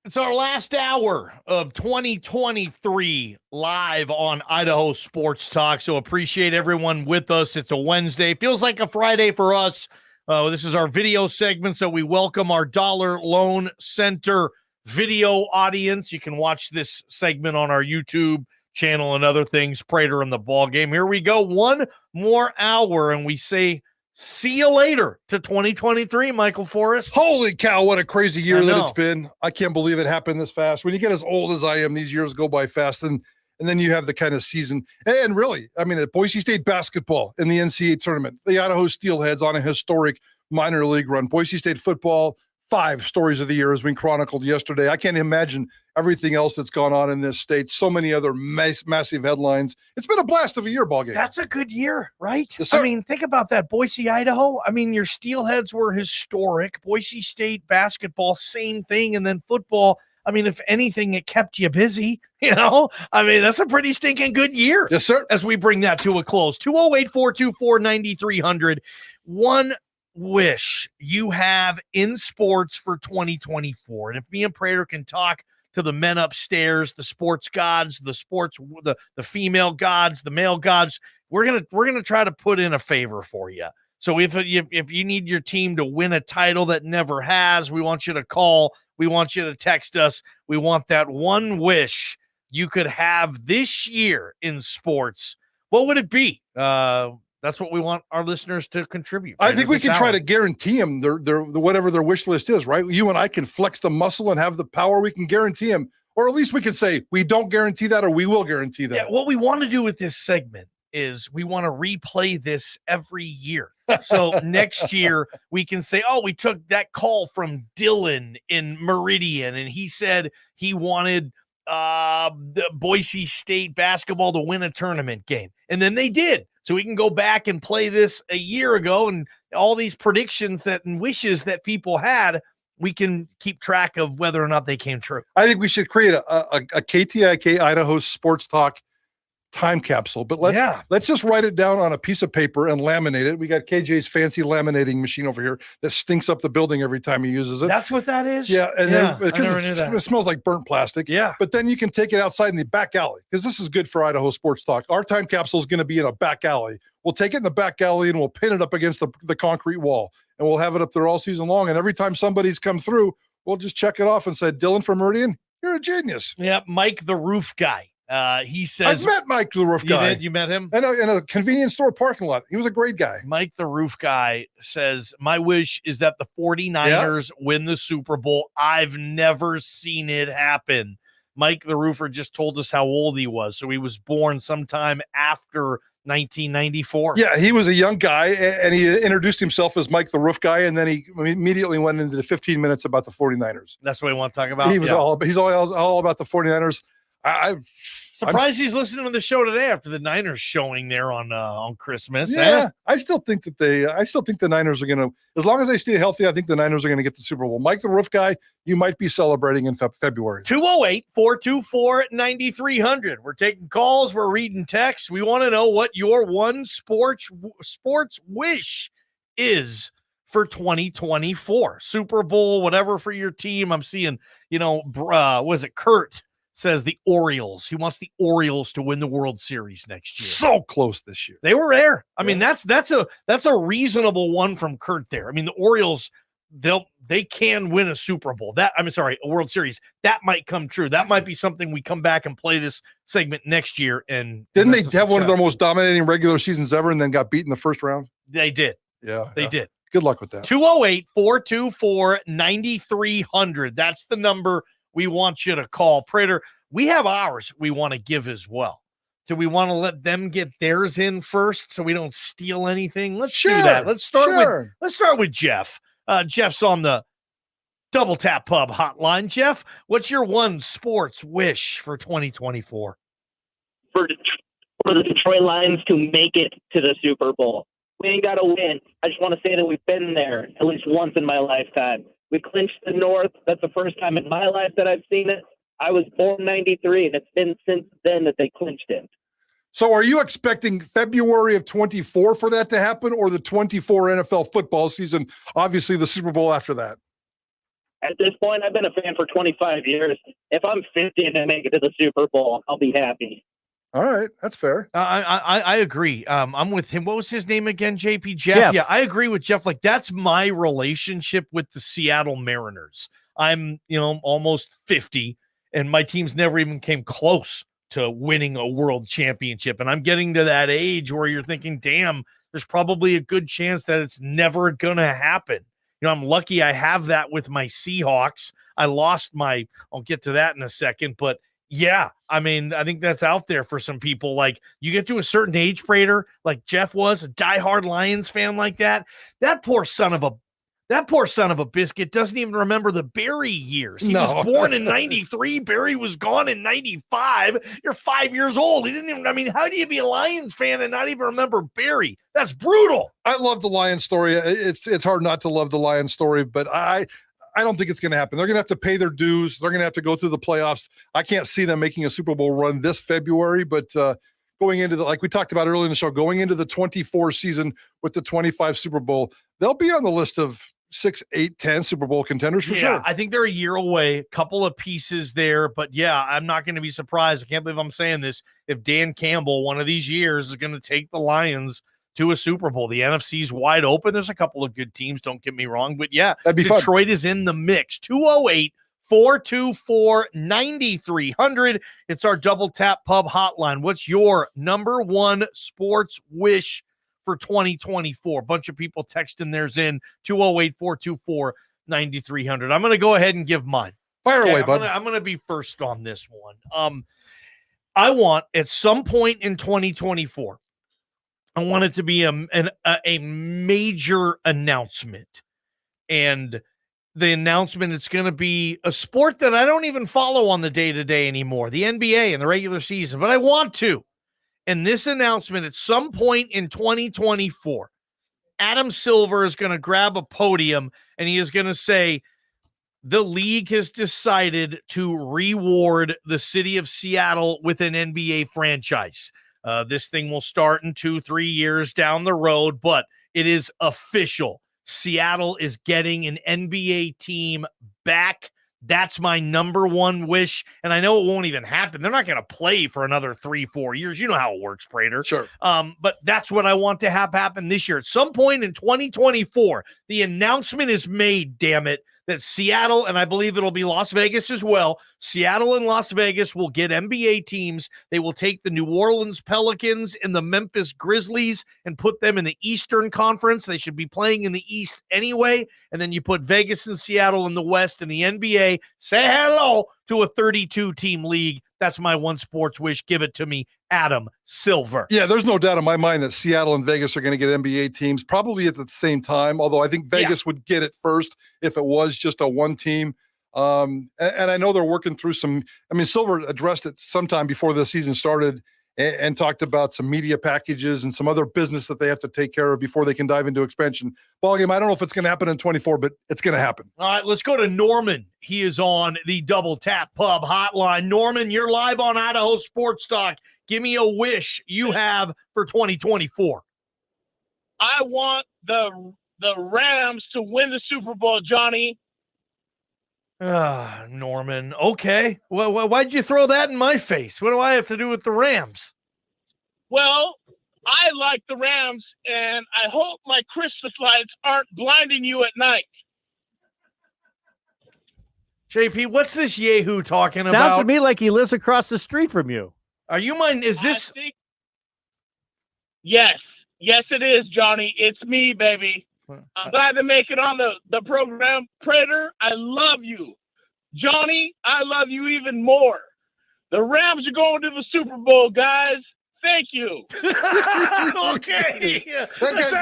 It's our last hour of 2023 live on Idaho Sports Talk. So appreciate everyone with us. It's a Wednesday. Feels like a Friday for us. This is our video segment, so we welcome our Dollar Loan Center video audience. You can watch this segment on our YouTube channel and other things. Prater the Ballgame. Here we go. One more hour, and we say see you later to 2023, Michael Forrest. Holy cow, what a crazy year that it's been. I can't believe it happened this fast. When you get as old as I am, these years go by fast, and then you have the kind of season. And really, I mean, at Boise State basketball in the NCAA tournament, the Idaho Steelheads on a historic minor league run. Boise State football, 5 stories of the year as we chronicled yesterday. I can't imagine everything else that's gone on in this state. So many other massive headlines. It's been a blast of a year, ballgame. That's a good year, right? Yes, I mean, think about that. Boise, Idaho. I mean, your Steelheads were historic. Boise State basketball, same thing. And then football, I mean, if anything, it kept you busy, you know? I mean, that's a pretty stinking good year. Yes, sir. As we bring that to a close. 208-424-9300. One wish you have in sports for 2024. And if me and Prater can talk to the men upstairs, the sports gods, the female gods, the male gods, we're gonna try to put in a favor for you. So if you need your team to win a title that never has, we want you to call, we want you to text us. We want that one wish you could have this year in sports. What would it be? That's what we want our listeners to contribute. I think we can try to guarantee them their whatever their wish list is, right? You and I can flex the muscle and have the power. We can guarantee them, or at least we can say we don't guarantee that, or we will guarantee that. Yeah, what we want to do with this segment is we want to replay this every year. So next year we can say, oh, we took that call from Dylan in Meridian, and he said he wanted the Boise State basketball to win a tournament game, and then they did. So we can go back and play this a year ago, and all these predictions and wishes that people had, we can keep track of whether or not they came true. I think we should create a KTIK Idaho Sports Talk time capsule, but let's just write it down on a piece of paper and laminate it. We got KJ's fancy laminating machine over here that stinks up the building every time he uses it. That's what that is? Yeah, and then because it smells like burnt plastic. Yeah. But then you can take it outside in the back alley, because this is good for Idaho Sports Talk. Our time capsule is going to be in a back alley. We'll take it in the back alley and we'll pin it up against the concrete wall, and we'll have it up there all season long. And every time somebody's come through, we'll just check it off and say, Dylan from Meridian, you're a genius. Yeah, Mike the Roof Guy. He says, I've met Mike the Roof Guy. You met him? In a convenience store parking lot. He was a great guy. Mike the Roof Guy says, my wish is that the 49ers win the Super Bowl. I've never seen it happen. Mike the Roofer just told us how old he was. So he was born sometime after 1994. Yeah, he was a young guy, and he introduced himself as Mike the Roof Guy, and then he immediately went into the 15 minutes about the 49ers. That's what we want to talk about? He's all about the 49ers. I'm surprised he's listening to the show today after the Niners showing there on Christmas. Yeah, I still think the Niners are going to, as long as they stay healthy, I think the Niners are going to get the Super Bowl. Mike the Roof Guy, you might be celebrating in February. 208-424-9300. We're taking calls. We're reading texts. We want to know what your one sports wish is for 2024. Super Bowl, whatever for your team. I'm seeing, was it Kurt says the Orioles. He wants the Orioles to win the World Series next year. So close this year. They were there. I mean, that's a reasonable one from Kurt there. I mean, the Orioles, they can win a Super Bowl. A World Series. That might come true. That might be something we come back and play this segment next year. And didn't they have one of their most dominating regular seasons ever and then got beat in the first round? They did. Yeah. They did. Good luck with that. 208-424-9300. That's the number we want you to call. Prater, we have ours we want to give as well. Do we want to let them get theirs in first so we don't steal anything? Let's do that. Let's start with Jeff. Jeff's on the Double Tap Pub hotline. Jeff, what's your one sports wish for 2024? For the Detroit Lions to make it to the Super Bowl. We ain't got to win. I just want to say that we've been there at least once in my lifetime. We clinched the North. That's the first time in my life that I've seen it. I was born in 93, and it's been since then that they clinched it. So are you expecting February of 24 for that to happen, or the 24 NFL football season, obviously the Super Bowl after that? At this point, I've been a fan for 25 years. If I'm 50 and I make it to the Super Bowl, I'll be happy. All right, that's fair. I agree. I'm with him. What was his name again? JP? Jeff. Yeah, I agree with Jeff. Like, that's my relationship with the Seattle Mariners. I'm, almost 50, and my team's never even came close to winning a world championship. And I'm getting to that age where you're thinking, damn, there's probably a good chance that it's never going to happen. I'm lucky I have that with my Seahawks. I lost I'll get to that in a second, but yeah, I mean, I think that's out there for some people. Like, you get to a certain age, Prater, like Jeff was, a diehard Lions fan like that. That poor son of a biscuit doesn't even remember the Barry years. He was born in 93. Barry was gone in 95. You're 5 years old. He didn't even, how do you be a Lions fan and not even remember Barry? That's brutal. I love the Lions story. It's hard not to love the Lions story, but I don't think it's going to happen. They're going to have to pay their dues. They're going to have to go through the playoffs. I can't see them making a Super Bowl run this February, but going into like we talked about earlier in the show, going into the 24 season with the 25 Super Bowl, they'll be on the list of 6, 8, 10 Super Bowl contenders for sure. I think they're a year away, a couple of pieces there, but yeah, I'm not going to be surprised. I can't believe I'm saying this. If Dan Campbell, one of these years, is going to take the Lions to a Super Bowl. The NFC's wide open. There's a couple of good teams, don't get me wrong, but yeah, that'd be Detroit fun. Is in the mix. 208-424-9300. It's our Double Tap Pub hotline. What's your number one sports wish for 2024? Bunch of people texting theirs in. 208-424-9300. I'm going to go ahead and give mine. Fire away, bud. I'm going to be first on this one. I want, at some point in 2024, I want it to be a major announcement. And the announcement, it's going to be a sport that I don't even follow on the day-to-day anymore, the NBA and the regular season, but I want to. And this announcement, at some point in 2024, Adam Silver is going to grab a podium and he is going to say, the league has decided to reward the city of Seattle with an NBA franchise. This thing will start in 2-3 years down the road, but it is official. Seattle is getting an NBA team back. That's my number one wish. And I know it won't even happen. They're not going to play for another 3-4 years. You know how it works, Prater. Sure. But that's what I want to have happen this year. At some point in 2024, the announcement is made, damn it, that Seattle, and I believe it'll be Las Vegas as well, Seattle and Las Vegas will get NBA teams. They will take the New Orleans Pelicans and the Memphis Grizzlies and put them in the Eastern Conference. They should be playing in the East anyway. And then you put Vegas and Seattle in the West, and the NBA say hello to a 32-team league. That's my one sports wish. Give it to me, Adam Silver. Yeah, there's no doubt in my mind that Seattle and Vegas are going to get NBA teams probably at the same time, although I think Vegas would get it first if it was just a one team. And I know they're working through Silver addressed it sometime before the season started and talked about some media packages and some other business that they have to take care of before they can dive into expansion. Ballgame, I don't know if it's going to happen in 24, but it's going to happen. All right, let's go to Norman. He is on the Double Tap Pub hotline. Norman, you're live on Idaho Sports Talk. Give me a wish you have for 2024. I want the Rams to win the Super Bowl, Johnny. Norman. Okay. Well, why'd you throw that in my face? What do I have to do with the Rams? Well, I like the Rams, and I hope my Christmas lights aren't blinding you at night. JP, what's this Yahoo talking about? Sounds to me like he lives across the street from you. Are you mine? Is this? Yes, it is, Johnny. It's me, baby. I'm glad to make it on the program. Prater, I love you. Johnny, I love you even more. The Rams are going to the Super Bowl, guys. Thank you. Okay. That's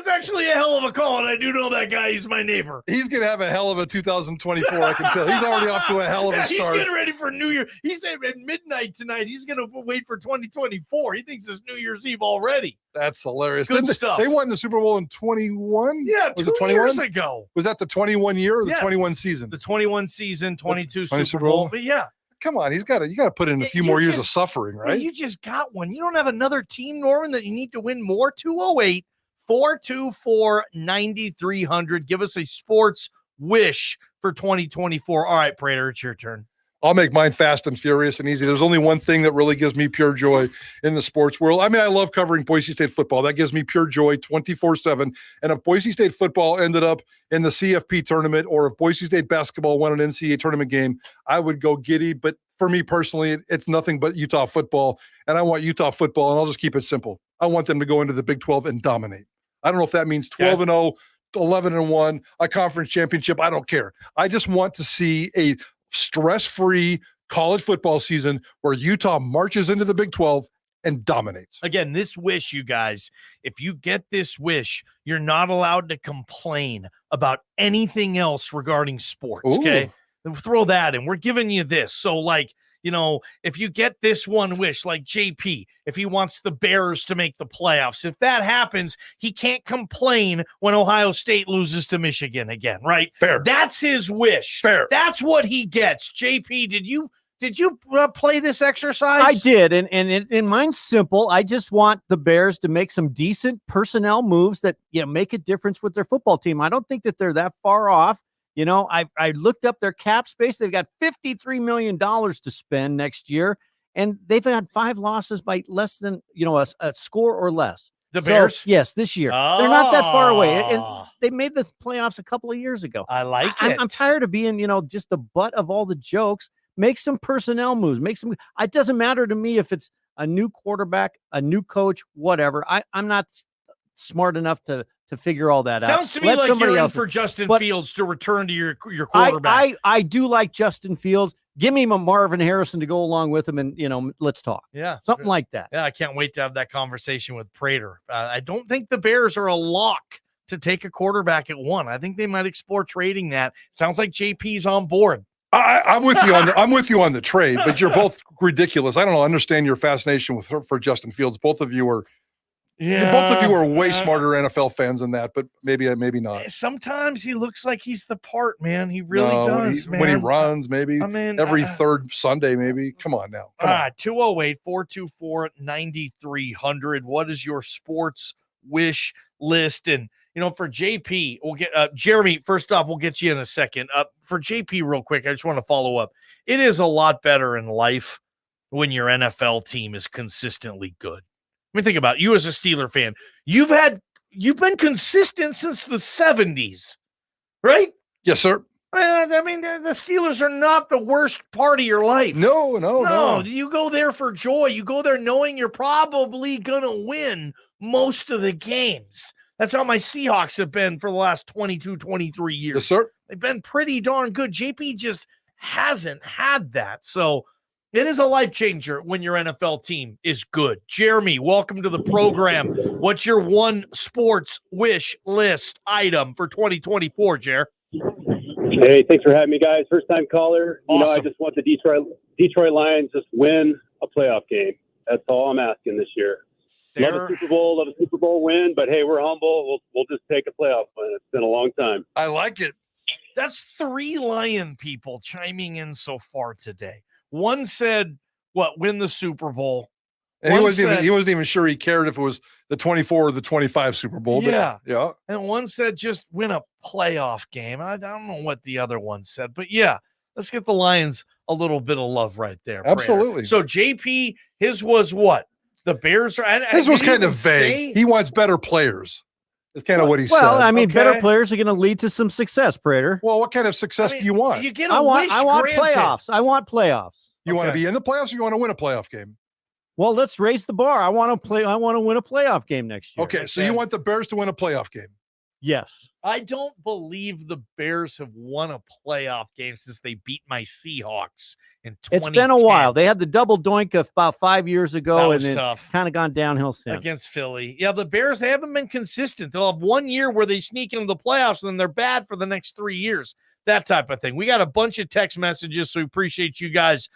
actually a hell of a call, and I do know that guy. He's my neighbor. He's going to have a hell of a 2024, I can tell. He's already off to a hell of a start. He's getting ready for New Year. He said at midnight tonight he's going to wait for 2024. He thinks it's New Year's Eve already. That's hilarious. Good stuff. They won the Super Bowl in 21? Yeah, was 2 years ago. Was that the 21 year or the 21 season? The 21 season, 22 Super Bowl. But yeah. Come on, you got to put in a few more years of suffering, right? You just got one. You don't have another team, Norman, that you need to win more. 208-424-9300. Give us a sports wish for 2024. All right, Prater, it's your turn. I'll make mine fast and furious and easy. There's only one thing that really gives me pure joy in the sports world. I mean, I love covering Boise State football. That gives me pure joy 24/7. And if Boise State football ended up in the CFP tournament, or if Boise State basketball won an NCAA tournament game, I would go giddy. But for me personally, it's nothing but Utah football. And I want Utah football, and I'll just keep it simple. I want them to go into the Big 12 and dominate. I don't know if that means 12-0, 11-1, a conference championship. I don't care. I just want to see a stress-free college football season where Utah marches into the Big 12 and dominates. Again, this wish, you guys, if you get this wish, you're not allowed to complain about anything else regarding sports. Ooh. Okay, throw that in. We're giving you this. So, like, you know, if you get this one wish, like JP, if he wants the Bears to make the playoffs, if that happens, he can't complain when Ohio State loses to Michigan again, right? Fair. That's his wish. Fair. That's what he gets. JP, did you play this exercise? I did, and mine's simple. I just want the Bears to make some decent personnel moves that, you know, make a difference with their football team. I don't think that they're that far off. You know, I looked up their cap space. They've got $53 million to spend next year, and they've had 5 losses by less than, you know, a score or less. The Bears? Yes, this year. They're not that far away, and they made the playoffs a couple of years ago. I like it. I'm tired of being, you know, just the butt of all the jokes. Make some personnel moves. It doesn't matter to me if it's a new quarterback, a new coach, whatever. I'm not smart enough to figure all that out. Sounds to me like you're in for Justin Fields to return to your quarterback. I do like Justin Fields. Give me a Marvin Harrison to go along with him, and, you know, let's talk. Yeah. Something like that. Yeah, I can't wait to have that conversation with Prater. I don't think the Bears are a lock to take a quarterback at 1. I think they might explore trading that. Sounds like JP's on board. I'm with you on the trade, but you're both ridiculous. I don't understand your fascination for Justin Fields. Both of you are way smarter NFL fans than that, but maybe not. Sometimes he looks like he's the part, man. He really does, man. When he runs, maybe. I mean, every third Sunday, maybe. Come on now. 208-424-9300. What is your sports wish list? And, you know, for JP, we'll get Jeremy. First off, we'll get you in a second. For JP, real quick, I just want to follow up. It is a lot better in life when your NFL team is consistently good. I mean, think about it. You as a Steeler fan. You've been consistent since the 70s, right? Yes, sir. I mean, the Steelers are not the worst part of your life. No. You go there for joy. You go there knowing you're probably gonna win most of the games. That's how my Seahawks have been for the last 22, 23 years. Yes, sir. They've been pretty darn good. JP just hasn't had that. So it is a life changer when your NFL team is good. Jeremy, welcome to the program. What's your one sports wish list item for 2024, Jer? Hey, thanks for having me, guys. First time caller. Awesome. You know, I just want the Detroit Lions just win a playoff game. That's all I'm asking this year. Love a Super Bowl win, but hey, we're humble. We'll just take a playoff win. It's been a long time. I like it. That's 3 Lion people chiming in so far today. One said, win the Super Bowl. And he wasn't even sure he cared if it was the 24 or the 25 Super Bowl. Yeah. Yeah. And one said just win a playoff game. I don't know what the other one said, but yeah, let's get the Lions a little bit of love right there. Absolutely. So JP, his was what? The Bears are. His was kind of vague. He wants better players. It's kind of what he said. Well, I mean, better players are going to lead to some success, Prater. Well, what kind of success do you want? You get I want playoffs. I want playoffs. You want to be in the playoffs, or you want to win a playoff game? Well, let's raise the bar. I want to win a playoff game next year. Okay, so you want the Bears to win a playoff game? Yes. I don't believe the Bears have won a playoff game since they beat my Seahawks in 2010. It's been a while. They had the double doink about 5 years ago, and it's tough. kind of gone downhill since. Against Philly. Yeah, the Bears, they haven't been consistent. They'll have 1 year where they sneak into the playoffs, and then they're bad for the next 3 years. That type of thing. We got a bunch of text messages, so we appreciate you guys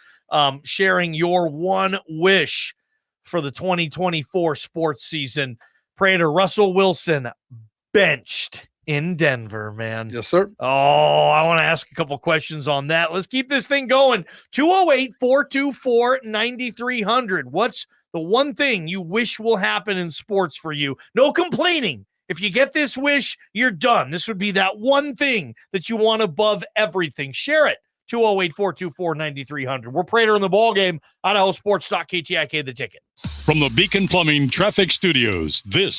sharing your one wish for the 2024 sports season. Prater, Russell Wilson benched in Denver, man. Yes, sir. Oh, I want to ask a couple questions on that. Let's keep this thing going. 208-424-9300. What's the one thing you wish will happen in sports for you? No complaining. If you get this wish, you're done. This would be that one thing that you want above everything. Share it. 208-424-9300. We're Prater in the Ballgame. Idaho Sports. KTIK The Ticket. From the Beacon Plumbing Traffic Studios, this